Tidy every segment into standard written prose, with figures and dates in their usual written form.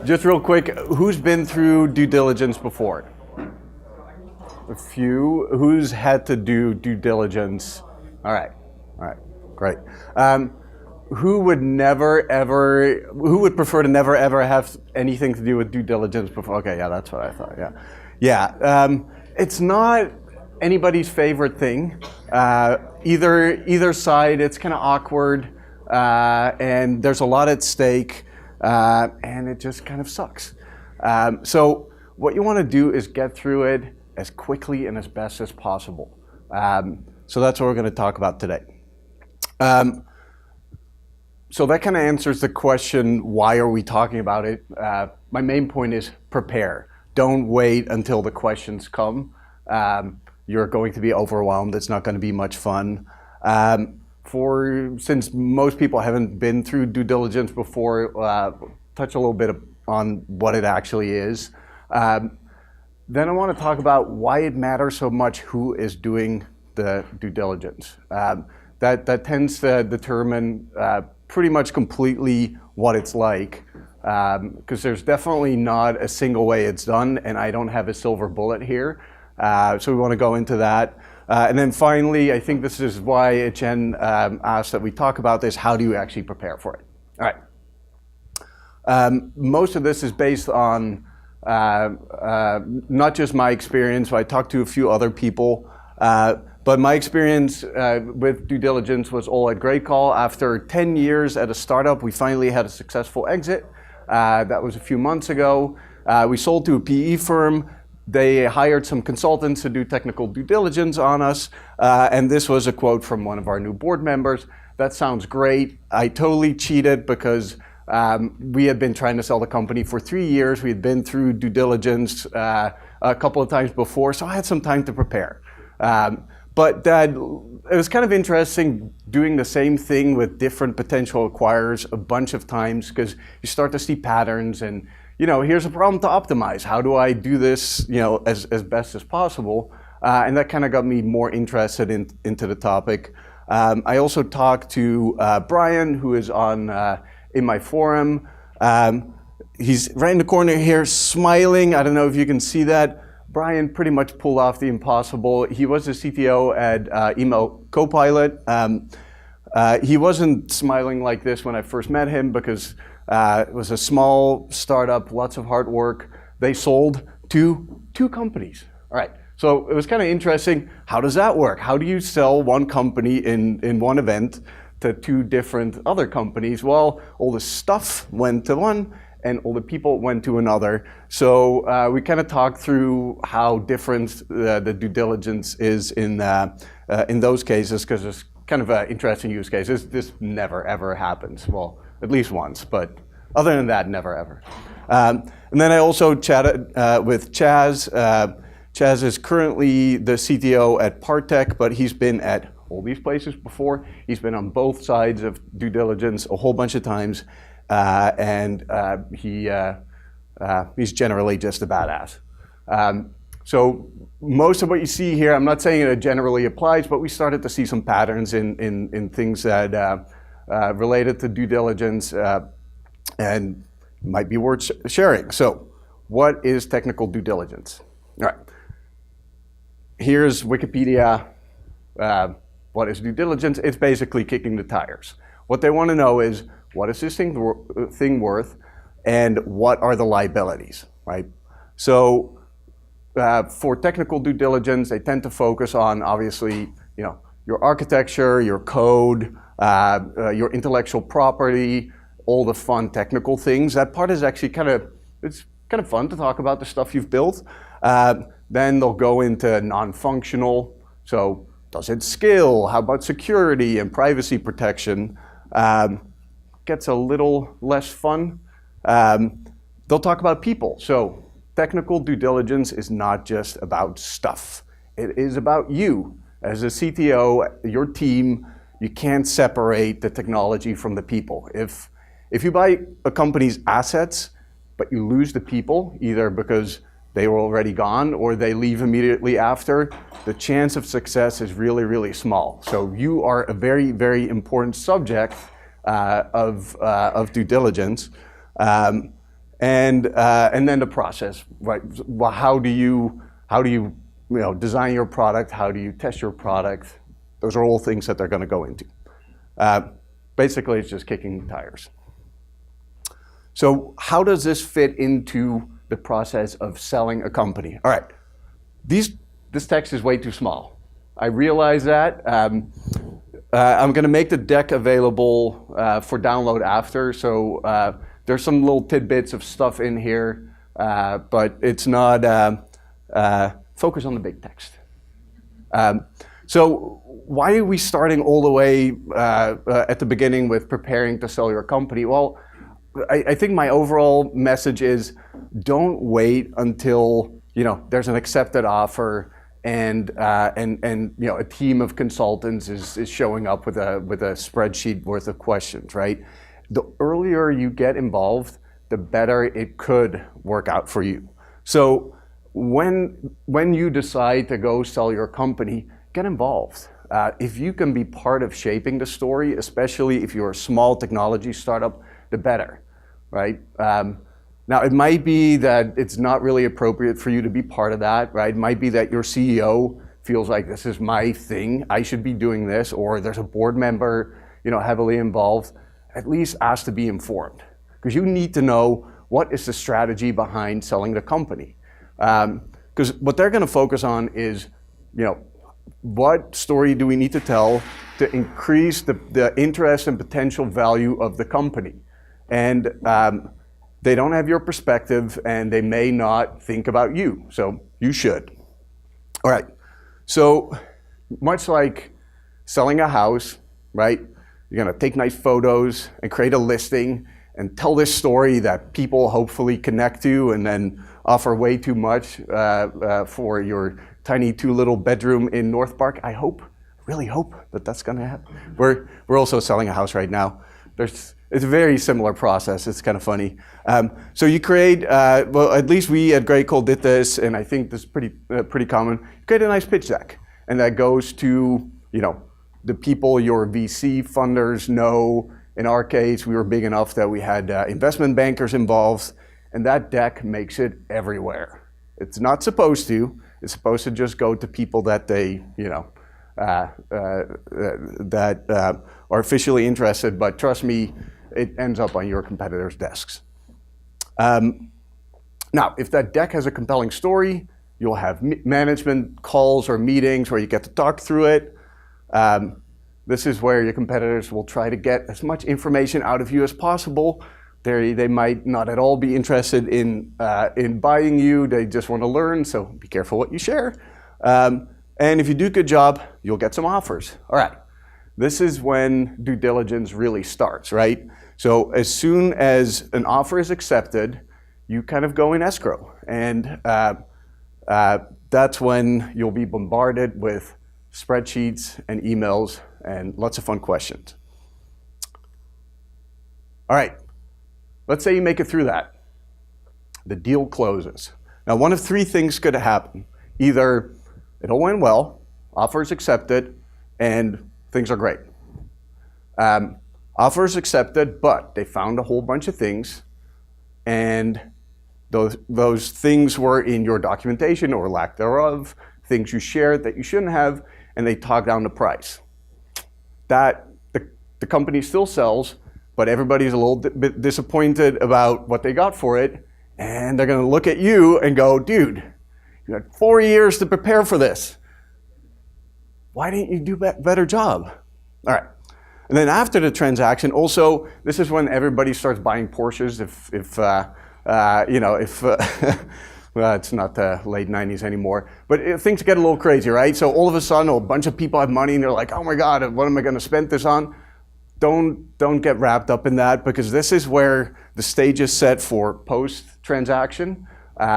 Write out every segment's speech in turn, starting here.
Just real quick, who's been through due diligence before? A few. Who's had to do due diligence? All right, great. Who would who would prefer to never ever have anything to do with due diligence before? Okay, yeah, that's what I thought, yeah. It's not anybody's favorite thing. Either side, it's kind of awkward, and there's a lot at stake. And it just kind of sucks. So what you want to do is get through it as quickly and as best as possible. So that's what we're going to talk about today. So that kind of answers the question, why are we talking about it? My main point is prepare. Don't wait until the questions come. You're going to be overwhelmed. It's not going to be much fun. Since most people haven't been through due diligence before, touch a little bit on what it actually is. Then I want to talk about why it matters so much who is doing the due diligence. That tends to determine pretty much completely what it's like, because there's definitely not a single way it's done, and I don't have a silver bullet here. So we want to go into that. And then finally, I think this is why Etienne asked that we talk about this. How do you actually prepare for it? All right. Most of this is based on not just my experience. I talked to a few other people. But my experience with due diligence was all at Great Call. After 10 years at a startup, we finally had a successful exit. That was a few months ago. We sold to a PE firm. They hired some consultants to do technical due diligence on us, and this was a quote from one of our new board members. That sounds great. I totally cheated because we had been trying to sell the company for 3 years. We had been through due diligence a couple of times before, so I had some time to prepare. But it was kind of interesting doing the same thing with different potential acquirers a bunch of times, because you start to see patterns and here's a problem to optimize. How do I do this, as best as possible? And that kind of got me more interested into the topic. I also talked to Brian, who is in my forum. He's right in the corner here, smiling. I don't know if you can see that. Brian pretty much pulled off the impossible. He was the CTO at Email Copilot. He wasn't smiling like this when I first met him, because it was a small startup, lots of hard work. They sold to 2 companies. All right, so it was kind of interesting. How does that work? How do you sell one company in one event to 2 different other companies? Well, all the stuff went to one and all the people went to another. So we kind of talked through how different the due diligence is in those cases, because it's kind of an interesting use case. This never ever happens. Well, at least once, but other than that, never ever. And then I also chatted with Chaz. Chaz is currently the CTO at Partech, but he's been at all these places before. He's been on both sides of due diligence a whole bunch of times, and he's generally just a badass. So most of what you see here, I'm not saying it generally applies, but we started to see some patterns in things that related to due diligence, and might be worth sharing. So what is technical due diligence? All right. Here's Wikipedia. What is due diligence? It's basically kicking the tires. What they want to know is, what is this thing worth, and what are the liabilities, right? So for technical due diligence, they tend to focus on, obviously, your architecture, your code, your intellectual property, all the fun technical things. That part is actually it's kind of fun to talk about the stuff you've built. Then they'll go into non-functional. So does it scale? How about security and privacy protection? Gets a little less fun. They'll talk about people. So technical due diligence is not just about stuff. It is about you. As a CTO, your team, you can't separate the technology from the people. If you buy a company's assets, but you lose the people, either because they were already gone or they leave immediately after, the chance of success is really, really small. So you are a very, very important subject of due diligence. And then the process, right? Well, how do you design your product? How do you test your product? Those are all things that they're going to go into. Basically, it's just kicking tires. So how does this fit into the process of selling a company? All right, this text is way too small. I realize that. I'm going to make the deck available for download after. So there's some little tidbits of stuff in here, but it's not focus on the big text. So why are we starting all the way at the beginning with preparing to sell your company? Well, I think my overall message is don't wait until there's an accepted offer and a team of consultants is showing up with a spreadsheet worth of questions, right? The earlier you get involved, the better it could work out for you. So when you decide to go sell your company, get involved. If you can be part of shaping the story, especially if you're a small technology startup, the better, right? Now, it might be that it's not really appropriate for you to be part of that, right? It might be that your CEO feels like this is my thing, I should be doing this, or there's a board member, heavily involved. At least ask to be informed, because you need to know what is the strategy behind selling the company. Because what they're going to focus on is, what story do we need to tell to increase the interest and potential value of the company? And they don't have your perspective, and they may not think about you, so you should. All right, so much like selling a house, right? You're gonna take nice photos and create a listing and tell this story that people hopefully connect to, and then offer way too much for your tiny 2 bedroom in North Park. I really hope that that's gonna happen. We're also selling a house right now. It's a very similar process. It's kind of funny. So you create, well, at least we at Great Call did this, and I think this is pretty common. You create a nice pitch deck, and that goes to the people your VC funders know. In our case, we were big enough that we had investment bankers involved, and that deck makes it everywhere. It's not supposed to. It's supposed to just go to people that they, that are officially interested, but trust me, it ends up on your competitors' desks. Now, if that deck has a compelling story, you'll have management calls or meetings where you get to talk through it. This is where your competitors will try to get as much information out of you as possible. They might not at all be interested in buying you. They just want to learn, so be careful what you share. And if you do a good job, you'll get some offers. All right, this is when due diligence really starts, right? So as soon as an offer is accepted, you kind of go in escrow. And that's when you'll be bombarded with spreadsheets and emails and lots of fun questions. All right, let's say you make it through that. The deal closes. Now, one of 3 things could happen. Either it all went well, offer is accepted, and things are great. Offer is accepted, but they found a whole bunch of things, and those things were in your documentation or lack thereof, things you shared that you shouldn't have, and they talk down the price. That the company still sells, but everybody's a little bit disappointed about what they got for it, and they're going to look at you and go, dude, you had 4 years to prepare for this. Why didn't you do a better job? All right. And then after the transaction, also, this is when everybody starts buying Porsches. Well, it's not the late 90s anymore, but things get a little crazy, right? So all of a sudden, a bunch of people have money, and they're like, oh my God, what am I going to spend this on? Don't get wrapped up in that, because this is where the stage is set for post-transaction. People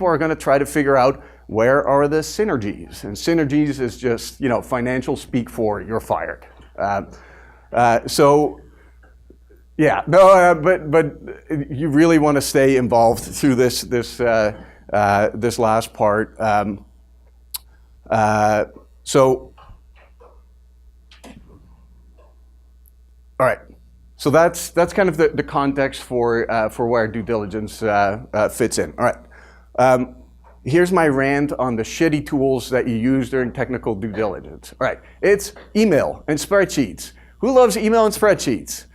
are going to try to figure out, where are the synergies? And synergies is just, financial speak for you're fired. So Yeah, no, but you really want to stay involved through this last part. So, all right. So that's kind of the context for where due diligence fits in. All right. Here's my rant on the shitty tools that you use during technical due diligence. All right. It's email and spreadsheets. Who loves email and spreadsheets?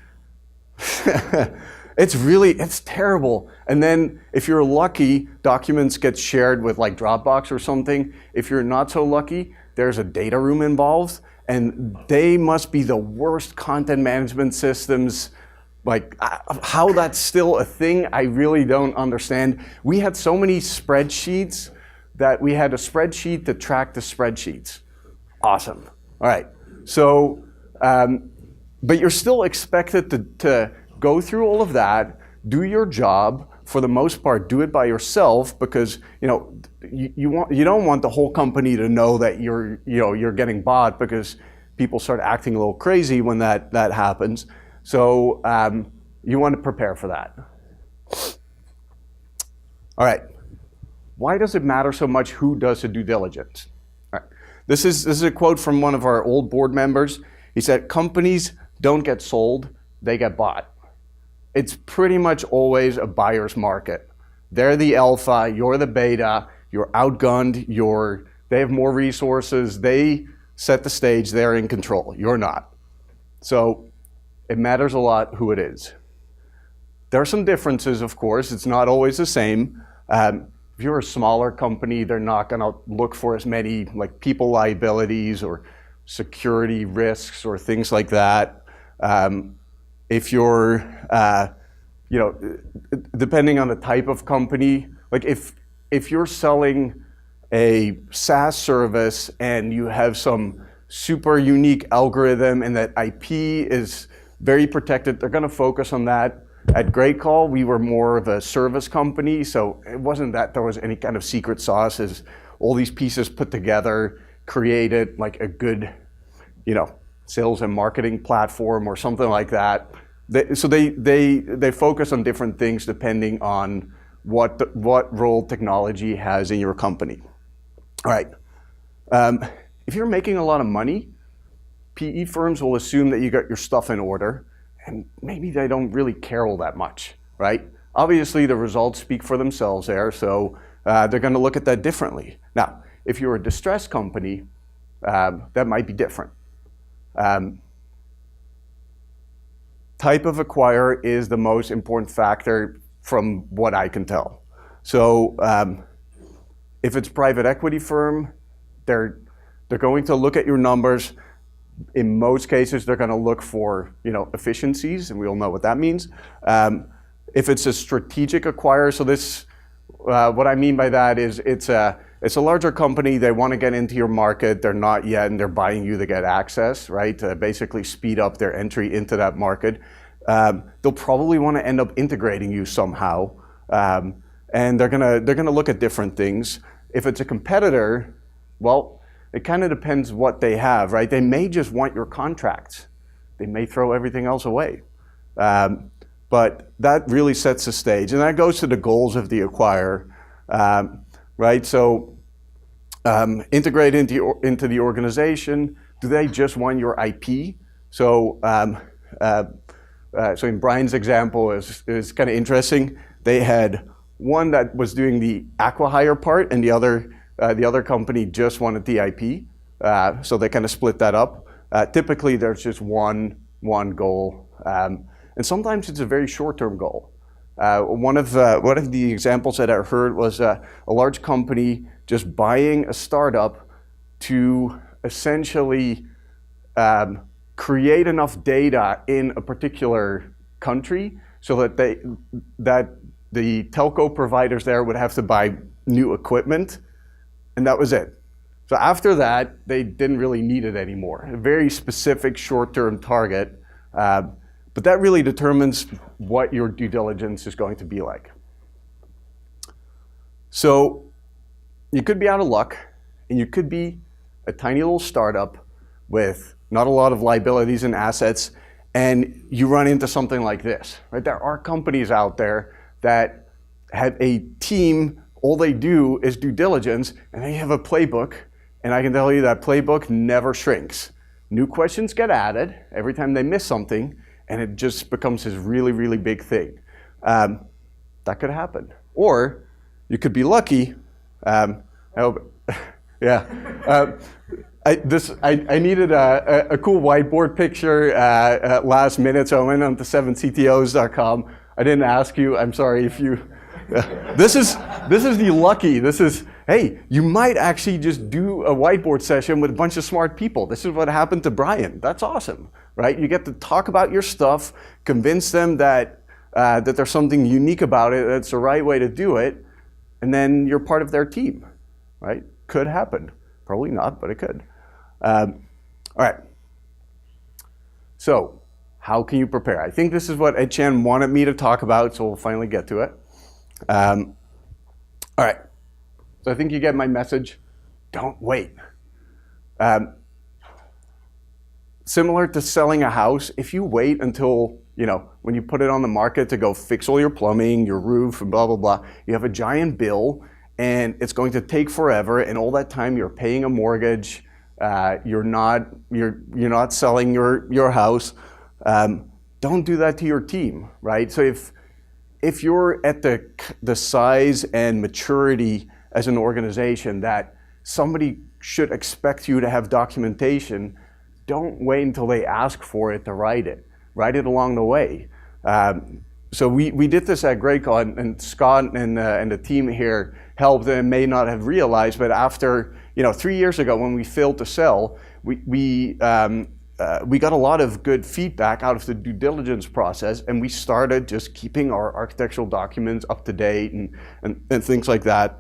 It's terrible. And then if you're lucky, documents get shared with like Dropbox or something. If you're not so lucky, there's a data room involved, and they must be the worst content management systems. Like how that's still a thing, I really don't understand. We had so many spreadsheets that we had a spreadsheet to track the spreadsheets. Awesome. All right. So, but you're still expected to go through all of that, do your job. For the most part, do it by yourself, because you don't want the whole company to know that you're getting bought, because people start acting a little crazy when that happens. So you want to prepare for that. All right. Why does it matter so much who does the due diligence? All right. This is a quote from one of our old board members. He said, "Companies don't get sold, they get bought." It's pretty much always a buyer's market. They're the alpha, you're the beta, you're outgunned, they have more resources, they set the stage, they're in control, you're not. So it matters a lot who it is. There are some differences, of course. It's not always the same. If you're a smaller company, they're not going to look for as many like people liabilities or security risks or things like that. If you're, depending on the type of company, like if you're selling a SaaS service and you have some super unique algorithm and that IP is very protected, they're going to focus on that. At Great Call, we were more of a service company, so it wasn't that there was any kind of secret sauce. As all these pieces put together created like a good, sales and marketing platform or something like that. So they focus on different things depending on what role technology has in your company. All right. If you're making a lot of money, PE firms will assume that you got your stuff in order, and maybe they don't really care all that much, right? Obviously, the results speak for themselves there, so they're going to look at that differently. Now, if you're a distressed company, that might be different. Type of acquirer is the most important factor from what I can tell. So if it's a private equity firm, they're going to look at your numbers. In most cases, they're going to look for efficiencies, and we all know what that means. If it's a strategic acquirer, so this what I mean by that is it's a larger company. They want to get into your market. They're not yet, and they're buying you to get access, right? To basically speed up their entry into that market. They'll probably want to end up integrating you somehow, and they're gonna look at different things. If it's a competitor, well, it kind of depends what they have, right? They may just want your contracts. They may throw everything else away. But that really sets the stage, and that goes to the goals of the acquirer, right? So integrate into the organization. Do they just want your IP? So in Brian's example is kind of interesting. They had one that was doing the acqui-hire part, and the other company just wanted the IP. So they kind of split that up. Typically, there's just one goal. And sometimes it's a very short-term goal. One of the examples that I heard was a large company just buying a startup to essentially create enough data in a particular country so that the telco providers there would have to buy new equipment, and that was it. So after that, they didn't really need it anymore. A very specific short-term target. But that really determines what your due diligence is going to be like. So you could be out of luck, and you could be a tiny little startup with not a lot of liabilities and assets, and you run into something like this, right? There are companies out there that have a team, all they do is due diligence, and they have a playbook, and I can tell you that playbook never shrinks. New questions get added every time they miss something, and it just becomes this really, really big thing. That could happen. Or you could be lucky. I hope, yeah. I needed a cool whiteboard picture last minute, so I went on to 7ctos.com. I didn't ask you. I'm sorry if you. This is the lucky. Hey, you might actually just do a whiteboard session with a bunch of smart people. This is what happened to Brian. That's awesome, right? You get to talk about your stuff, convince them that there's something unique about it, that's the right way to do it, and then you're part of their team, right? Could happen. Probably not, but it could. All right. So, how can you prepare? I think this is what Ed Chan wanted me to talk about, so we'll finally get to it. All right. So I think you get my message. Don't wait. Similar to selling a house, if you wait until, when you put it on the market to go fix all your plumbing, your roof, and blah, blah, blah, you have a giant bill, and it's going to take forever, and all that time you're paying a mortgage, you're not selling your house. Don't do that to your team, right? So if you're at the size and maturity as an organization that somebody should expect you to have documentation, don't wait until they ask for it to write it. Write it along the way. So we did this at Great Call, and Scott and the team here helped and may not have realized, but after 3 years ago when we failed to sell, we got a lot of good feedback out of the due diligence process, and we started just keeping our architectural documents up to date and things like that.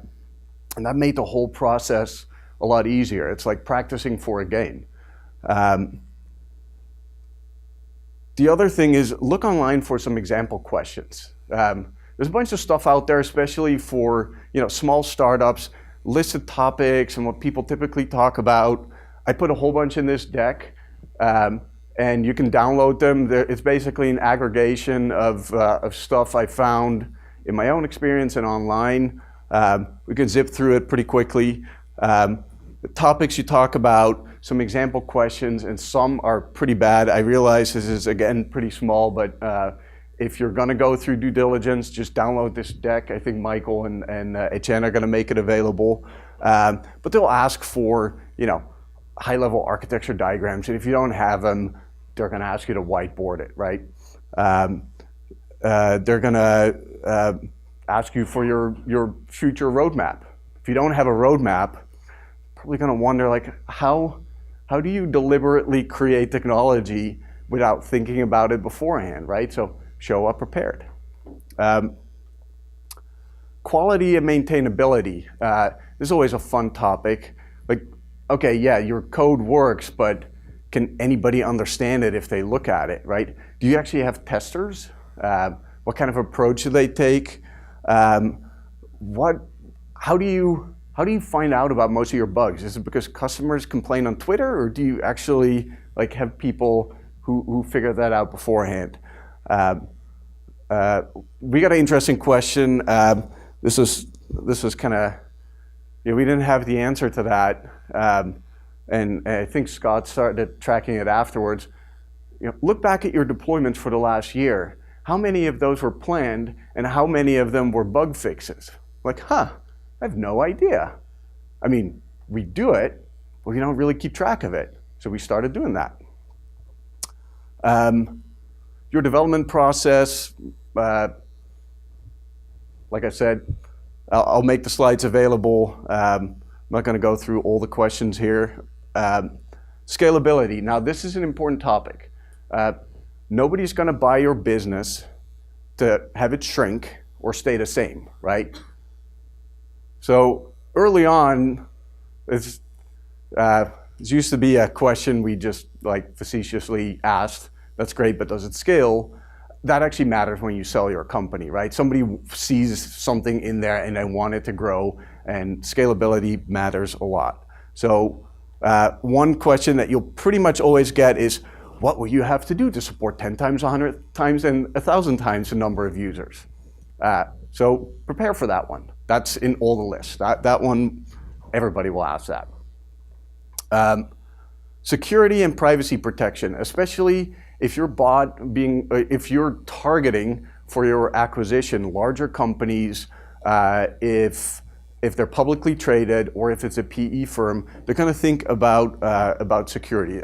And that made the whole process a lot easier. It's like practicing for a game. The other thing is look online for some example questions. There's a bunch of stuff out there, especially for small startups, listed topics and what people typically talk about. I put a whole bunch in this deck. And you can download them. It's basically an aggregation of stuff I found in my own experience and online. We can zip through it pretty quickly. The topics you talk about, some example questions, and some are pretty bad. I realize this is, again, pretty small, but if you're going to go through due diligence, just download this deck. I think Michael and Etienne are going to make it available. But they'll ask for, high-level architecture diagrams, and if you don't have them, they're going to ask you to whiteboard it, right? They're going to ask you for your future roadmap. If you don't have a roadmap, probably going to wonder, like, how do you deliberately create technology without thinking about it beforehand, right? So show up prepared. Quality and maintainability. This is always a fun topic. Like, okay, yeah, your code works, but can anybody understand it if they look at it, right? Do you actually have testers? What kind of approach do they take? How do you find out about most of your bugs? Is it because customers complain on Twitter, or do you actually have people who figure that out beforehand? We got an interesting question. This was kind of, we didn't have the answer to that. And I think Scott started tracking it afterwards. Look back at your deployments for the last year. How many of those were planned, and how many of them were bug fixes? Like, I have no idea. I mean, we do it, but we don't really keep track of it. So we started doing that. Your development process, like I said, I'll make the slides available. I'm not going to go through all the questions here. Scalability. Now, this is an important topic. Nobody's going to buy your business to have it shrink or stay the same, right? So early on, it used to be a question we just facetiously asked. That's great, but does it scale? That actually matters when you sell your company, right? Somebody sees something in there and they want it to grow, and scalability matters a lot. So one question that you'll pretty much always get is, what will you have to do to support 10 times, 100 times, and 1,000 times the number of users? So prepare for that one. That's in all the lists. That one, everybody will ask that. Security and privacy protection, especially if if you're targeting for your acquisition larger companies, if they're publicly traded or if it's a PE firm, they're going to think about security.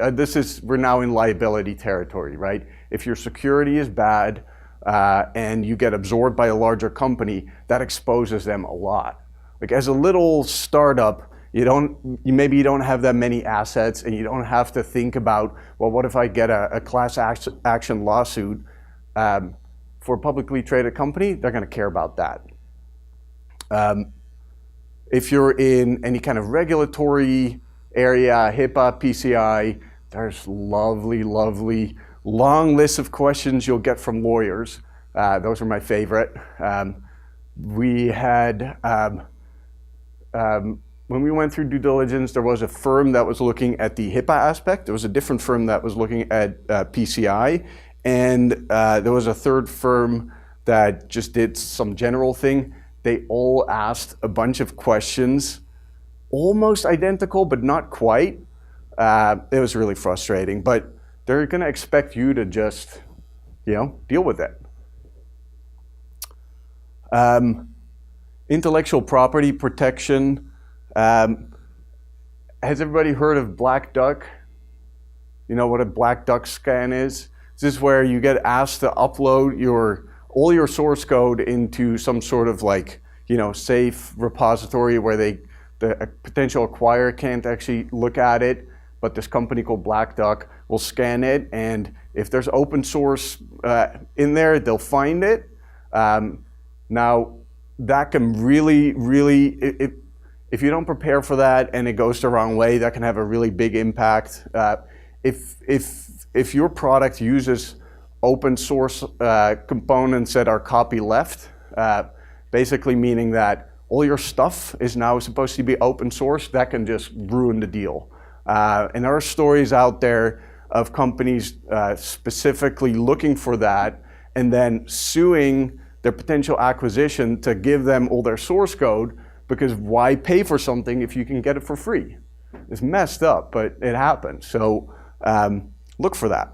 We're now in liability territory, right? If your security is bad and you get absorbed by a larger company, that exposes them a lot. Like as a little startup, maybe you don't have that many assets, and you don't have to think about, well, what if I get a class action lawsuit? For a publicly traded company, they're going to care about that. If you're in any kind of regulatory area, HIPAA, PCI, there's lovely, long lists of questions you'll get from lawyers. Those are my favorite. We had, when we went through due diligence, there was a firm that was looking at the HIPAA aspect. There was a different firm that was looking at PCI. And there was a third firm that just did some general thing. They all asked a bunch of questions, almost identical, but not quite. It was really frustrating, but they're going to expect you to just, deal with it. Intellectual property protection. Has everybody heard of Black Duck? You know what a Black Duck scan is? This is where you get asked to upload all your source code into some sort of safe repository where the potential acquirer can't actually look at it, but this company called Black Duck will scan it, and if there's open source in there, they'll find it. Now, that can really, if you don't prepare for that and it goes the wrong way, that can have a really big impact. If your product uses open source components that are copyleft, basically meaning that all your stuff is now supposed to be open source, that can just ruin the deal. And there are stories out there of companies specifically looking for that and then suing their potential acquisition to give them all their source code, because why pay for something if you can get it for free? It's messed up, but it happens. So look for that.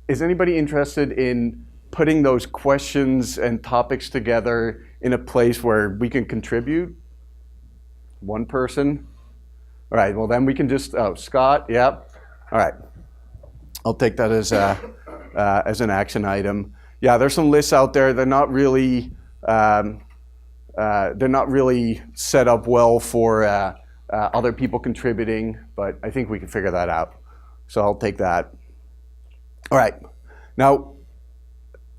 Is anybody interested in putting those questions and topics together in a place where we can contribute? One person? All right, well then we can just, Scott, yep. All right, I'll take that as an action item. Yeah, there's some lists out there. They're not really set up well for other people contributing, but I think we can figure that out. So I'll take that. All right, now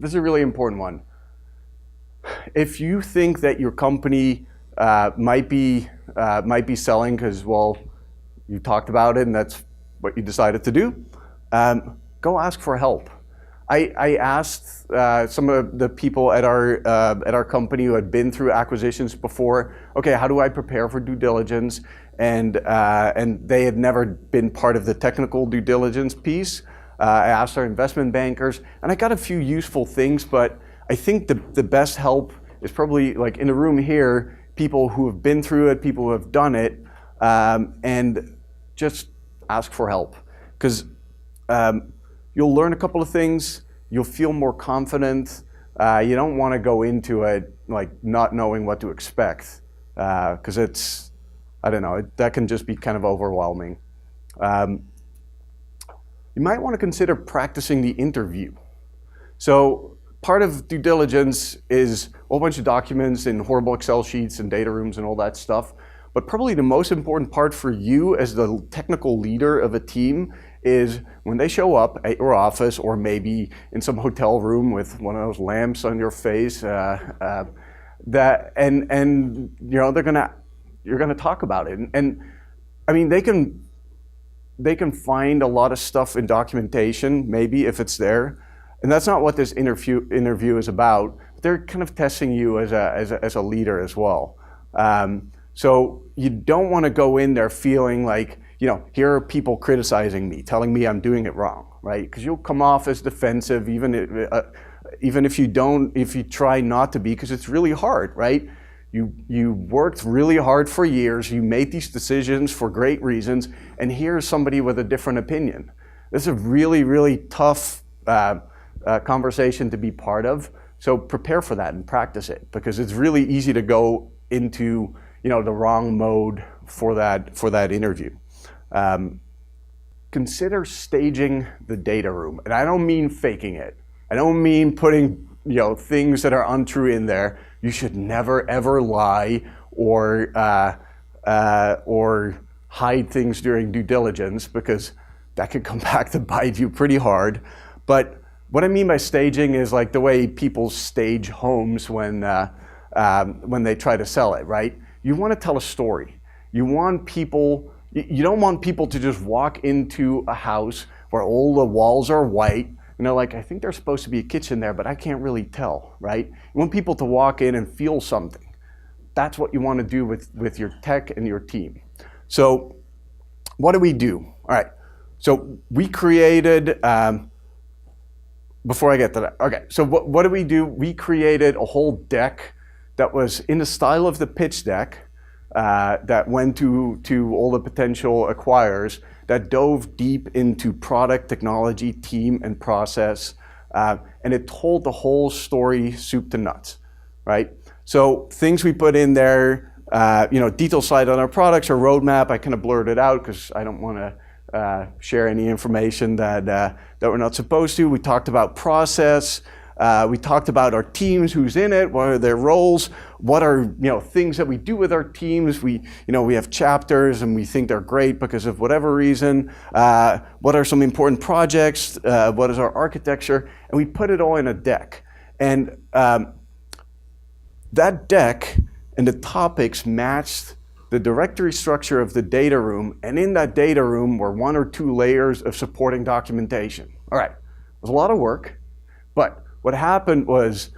this is a really important one. If you think that your company might be selling because, well, you talked about it and that's what you decided to do, go ask for help. I asked some of the people at our company who had been through acquisitions before, okay, how do I prepare for due diligence? And they had never been part of the technical due diligence piece. I asked our investment bankers, and I got a few useful things, but I think the best help is probably, like in the room here, people who have been through it, people who have done it, and just ask for help. Because you'll learn a couple of things, you'll feel more confident. You don't want to go into it like not knowing what to expect, because it's, I don't know, that can just be kind of overwhelming. You might want to consider practicing the interview. So part of due diligence is a whole bunch of documents in horrible Excel sheets and data rooms and all that stuff. But probably the most important part for you as the technical leader of a team is when they show up at your office, or maybe in some hotel room with one of those lamps on your face, and you know you're gonna talk about it. And I mean, they can find a lot of stuff in documentation, maybe if it's there, and that's not what this interview is about. They're kind of testing you as a leader as well. So you don't want to go in there feeling like here are people criticizing me, telling me I'm doing it wrong, right? Because you'll come off as defensive, even if you try not to be, because it's really hard, right? You worked really hard for years, you made these decisions for great reasons, and here's somebody with a different opinion. This is a really, really tough conversation to be part of. So prepare for that and practice it, because it's really easy to go into the wrong mode for that interview. Consider staging the data room, and I don't mean faking it. I don't mean putting things that are untrue in there. You should never ever lie or hide things during due diligence, because that could come back to bite you pretty hard. But what I mean by staging is like the way people stage homes when they try to sell it, right? You want to tell a story. You don't want people to just walk into a house where all the walls are white, and they're like, I think there's supposed to be a kitchen there, but I can't really tell, right? You want people to walk in and feel something. That's what you want to do with your tech and your team. So what do we do? All right, so we created, before I get to that, okay, so what do? We created a whole deck that was in the style of the pitch deck that went to all the potential acquirers, that dove deep into product, technology, team, and process, and it told the whole story, soup to nuts, right? So things we put in there, detail slide on our products or roadmap. I kind of blurred it out because I don't want to share any information that we're not supposed to. We talked about process. We talked about our teams, who's in it, what are their roles, what are things that we do with our teams. We have chapters and we think they're great because of whatever reason. What are some important projects? What is our architecture? And we put it all in a deck. And that deck and the topics matched the directory structure of the data room. And in that data room were 1 or 2 layers of supporting documentation. All right, it was a lot of work, but what happened was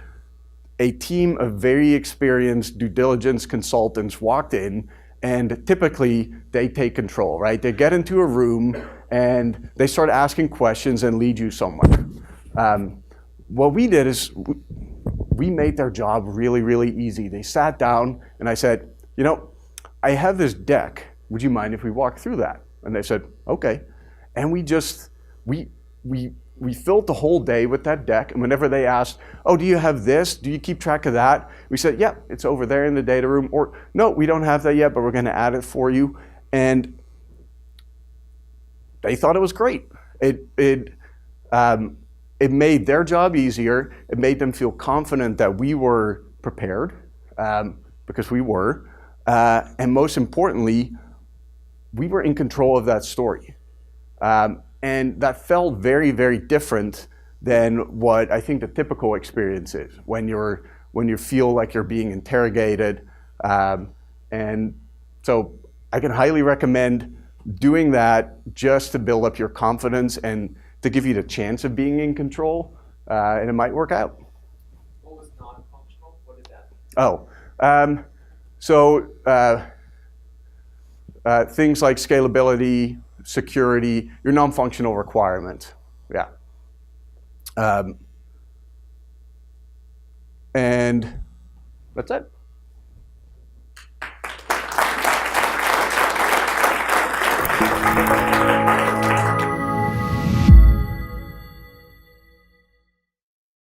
a team of very experienced due diligence consultants walked in, and typically they take control, right? They get into a room and they start asking questions and lead you somewhere. What we did is we made their job really, really easy. They sat down and I said, I have this deck. Would you mind if we walk through that? And they said, okay. And we filled the whole day with that deck, and whenever they asked, oh, do you have this? Do you keep track of that? We said, yeah, it's over there in the data room. Or, no, we don't have that yet, but we're going to add it for you. And they thought it was great. It made their job easier. It made them feel confident that we were prepared, because we were. And most importantly, we were in control of that story. And that felt very, very different than what I think the typical experience is when you feel like you're being interrogated. And so I can highly recommend doing that just to build up your confidence and to give you the chance of being in control, and it might work out. What was non-functional? What did that mean? Things like scalability, security, your non-functional requirement. Yeah. And that's it.